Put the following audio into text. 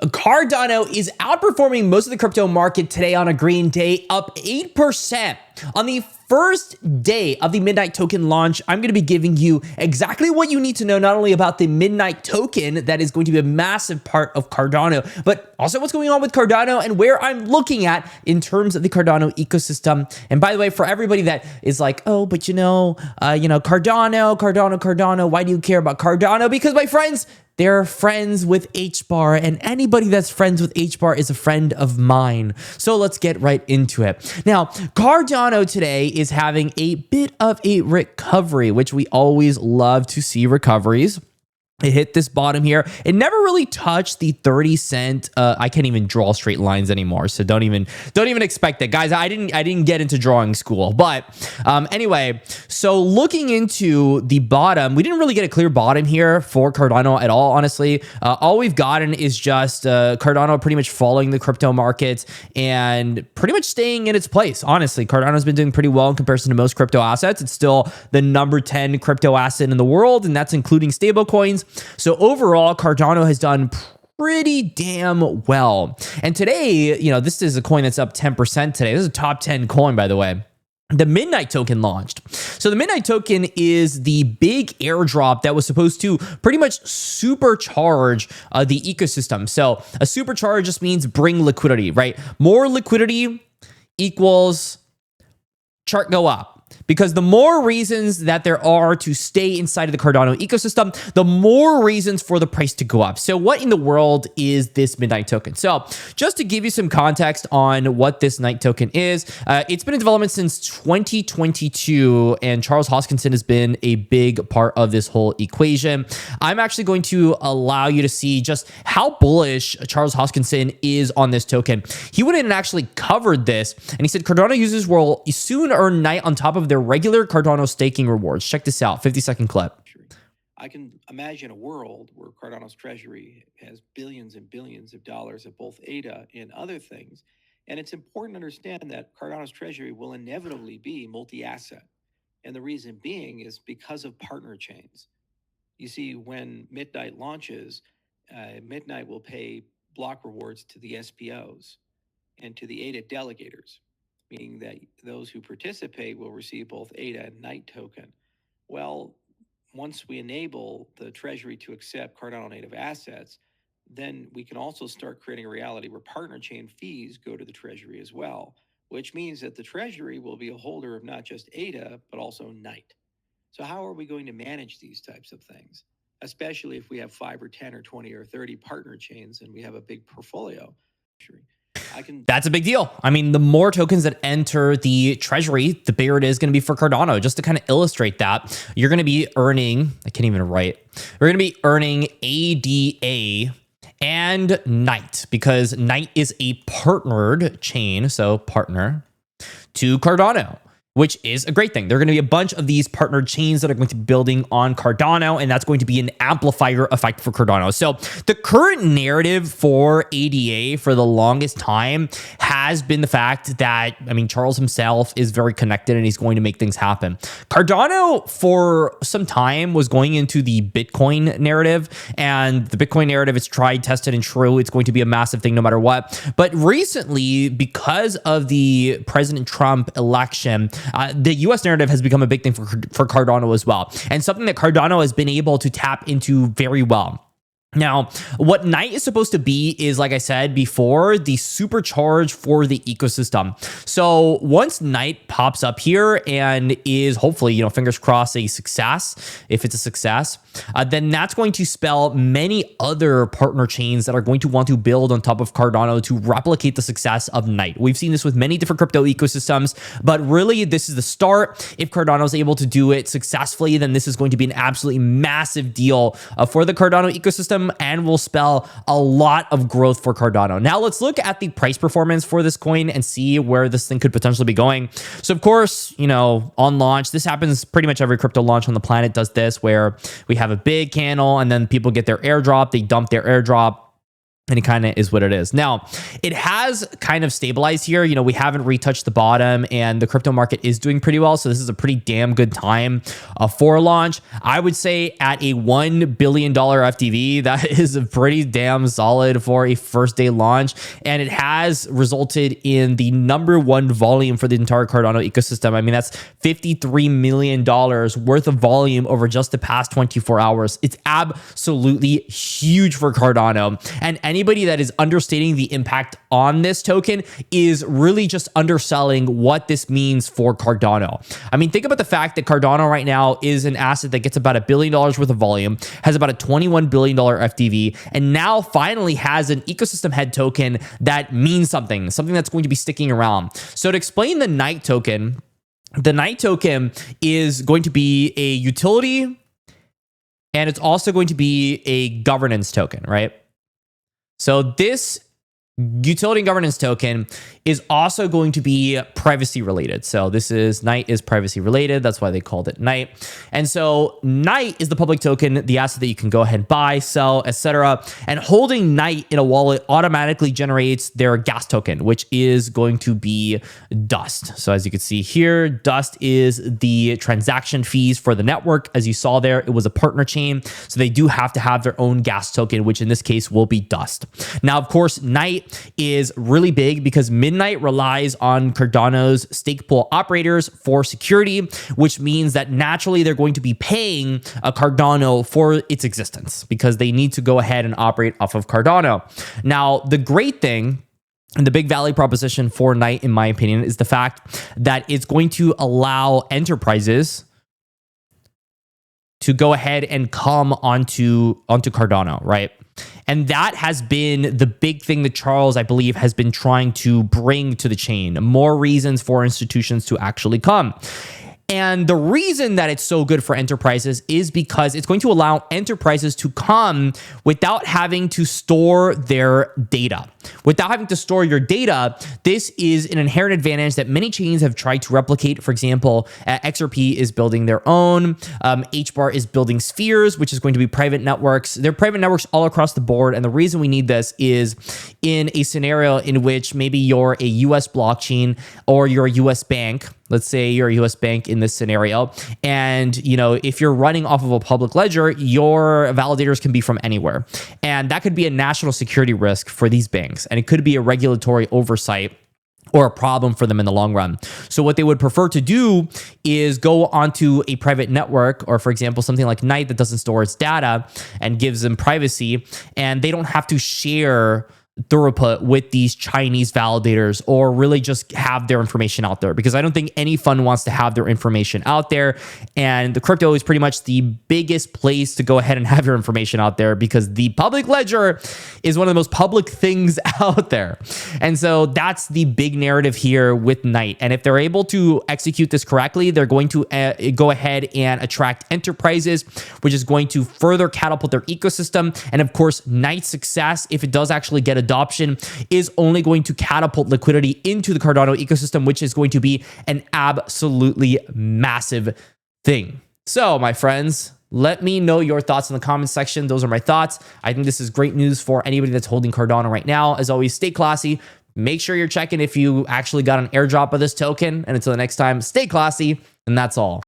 Cardano is outperforming most of the crypto market today on a green day, up 8%. On the first day of the Midnight token launch, I'm going to be giving you exactly what you need to know, not only about the Midnight token that is going to be a massive part of Cardano, but also what's going on with Cardano and where I'm looking at in terms of the Cardano ecosystem. And by the way, for everybody that is like, oh, but Cardano, why do you care about Cardano? Because my friends, they're friends with HBAR, and anybody that's friends with HBAR is a friend of mine. So let's get right into it. Now, Cardano today is having a bit of a recovery, which we always love to see recoveries. It hit this bottom here. It never really touched the 30-cent. I can't even draw straight lines anymore, so don't even expect that, guys. I didn't get into drawing school, but anyway. So looking into the bottom, we didn't really get a clear bottom here for Cardano at all. Honestly, all we've gotten is just Cardano pretty much following the crypto markets and pretty much staying in its place. Honestly, Cardano's been doing pretty well in comparison to most crypto assets. It's still the number 10 crypto asset in the world, and that's including stablecoins. So overall, Cardano has done pretty damn well. And today, this is a coin that's up 10% today. This is a top 10 coin, by the way. The Midnight token launched. So the Midnight token is the big airdrop that was supposed to pretty much supercharge the ecosystem. So a supercharge just means bring liquidity, right? More liquidity equals chart go up. Because the more reasons that there are to stay inside of the Cardano ecosystem, the more reasons for the price to go up. So what in the world is this Midnight token? So just to give you some context on what this Night token is, it's been in development since 2022, and Charles Hoskinson has been a big part of this whole equation. I'm actually going to allow you to see just how bullish Charles Hoskinson is on this token. He went in and actually covered this, and he said Cardano users will soon earn Night on top of their regular Cardano staking rewards. Check this out, 50-second clip. I can imagine a world where Cardano's treasury has billions and billions of dollars of both ADA and other things. And it's important to understand that Cardano's treasury will inevitably be multi-asset. And the reason being is because of partner chains. You see, when Midnight launches, Midnight will pay block rewards to the SPOs and to the ADA delegators, meaning that those who participate will receive both ADA and Night token. Well, once we enable the treasury to accept Cardano native assets, then we can also start creating a reality where partner chain fees go to the treasury as well, which means that the treasury will be a holder of not just ADA, but also Night. So how are we going to manage these types of things, especially if we have 5 or 10 or 20 or 30 partner chains and we have a big portfolio? That's a big deal. I mean, the more tokens that enter the treasury, the bigger it is going to be for Cardano. Just to kind of illustrate that, you're going to be earning, I can't even write, we're going to be earning ADA and Night, because Night is a partnered chain, so partner to Cardano, which is a great thing. There are going to be a bunch of these partnered chains that are going to be building on Cardano, and that's going to be an amplifier effect for Cardano. So the current narrative for ADA for the longest time has been the fact that, Charles himself is very connected and he's going to make things happen. Cardano for some time was going into the Bitcoin narrative, and the Bitcoin narrative is tried, tested, and true. It's going to be a massive thing no matter what. But recently, because of the President Trump election, the US narrative has become a big thing for Cardano as well, and something that Cardano has been able to tap into very well. Now, what Night is supposed to be is, like I said before, the supercharge for the ecosystem. So once Night pops up here and is hopefully, fingers crossed, a success, if it's a success, then that's going to spell many other partner chains that are going to want to build on top of Cardano to replicate the success of Night. We've seen this with many different crypto ecosystems, but really this is the start. If Cardano is able to do it successfully, then this is going to be an absolutely massive deal for the Cardano ecosystem and will spell a lot of growth for Cardano. Now let's look at the price performance for this coin and see where this thing could potentially be going. So of course, on launch, this happens pretty much every crypto launch on the planet does this, where we have a big candle and then people get their airdrop, they dump their airdrop. And it kind of is what it is. Now, it has kind of stabilized here. You know, we haven't retouched the bottom and the crypto market is doing pretty well. So this is a pretty damn good time for launch. I would say at a $1 billion FTV, that is a pretty damn solid for a first day launch. And it has resulted in the #1 volume for the entire Cardano ecosystem. I mean, that's $53 million worth of volume over just the past 24 hours. It's absolutely huge for Cardano. And anybody that is understating the impact on this token is really just underselling what this means for Cardano. I mean, think about the fact that Cardano right now is an asset that gets about $1 billion worth of volume, has about a $21 billion FTV, and now finally has an ecosystem head token that means something that's going to be sticking around. So to explain the Knight token, the Knight token is going to be a utility, and it's also going to be a governance token, right? So this utility and governance token is also going to be privacy related. So this is Knight is privacy related. That's why they called it Knight. And so Knight is the public token, the asset that you can go ahead and buy, sell, etc. And holding Knight in a wallet automatically generates their gas token, which is going to be Dust. So as you can see here, Dust is the transaction fees for the network. As you saw there, it was a partner chain. So they do have to have their own gas token, which in this case will be Dust. Now, of course, Knight is really big because Midnight relies on Cardano's stake pool operators for security, which means that naturally they're going to be paying a Cardano for its existence because they need to go ahead and operate off of Cardano. Now, the great thing and the big value proposition for Knight, in my opinion, is the fact that it's going to allow enterprises to go ahead and come onto Cardano, right? And that has been the big thing that Charles, I believe, has been trying to bring to the chain. More reasons for institutions to actually come. And the reason that it's so good for enterprises is because it's going to allow enterprises to come without having to store their data. Without having to store your data, this is an inherent advantage that many chains have tried to replicate. For example, XRP is building their own. HBAR is building Spheres, which is going to be private networks. They're private networks all across the board. And the reason we need this is in a scenario in which maybe you're a US blockchain or you're a US bank. Let's say you're a US bank in this scenario. And, you know, if you're running off of a public ledger, your validators can be from anywhere. And that could be a national security risk for these banks. And it could be a regulatory oversight or a problem for them in the long run. So what they would prefer to do is go onto a private network, or for example, something like Knight that doesn't store its data and gives them privacy, and they don't have to share throughput with these Chinese validators or really just have their information out there, because I don't think any fund wants to have their information out there. And the crypto is pretty much the biggest place to go ahead and have your information out there because the public ledger is one of the most public things out there. And so that's the big narrative here with Knight. And if they're able to execute this correctly, they're going to go ahead and attract enterprises, which is going to further catapult their ecosystem. And of course, Knight's success, if it does actually get adoption, is only going to catapult liquidity into the Cardano ecosystem, which is going to be an absolutely massive thing. So, my friends, let me know your thoughts in the comments section. Those are my thoughts. I think this is great news for anybody that's holding Cardano right now. As always, stay classy. Make sure you're checking if you actually got an airdrop of this token. And until the next time, stay classy. And that's all.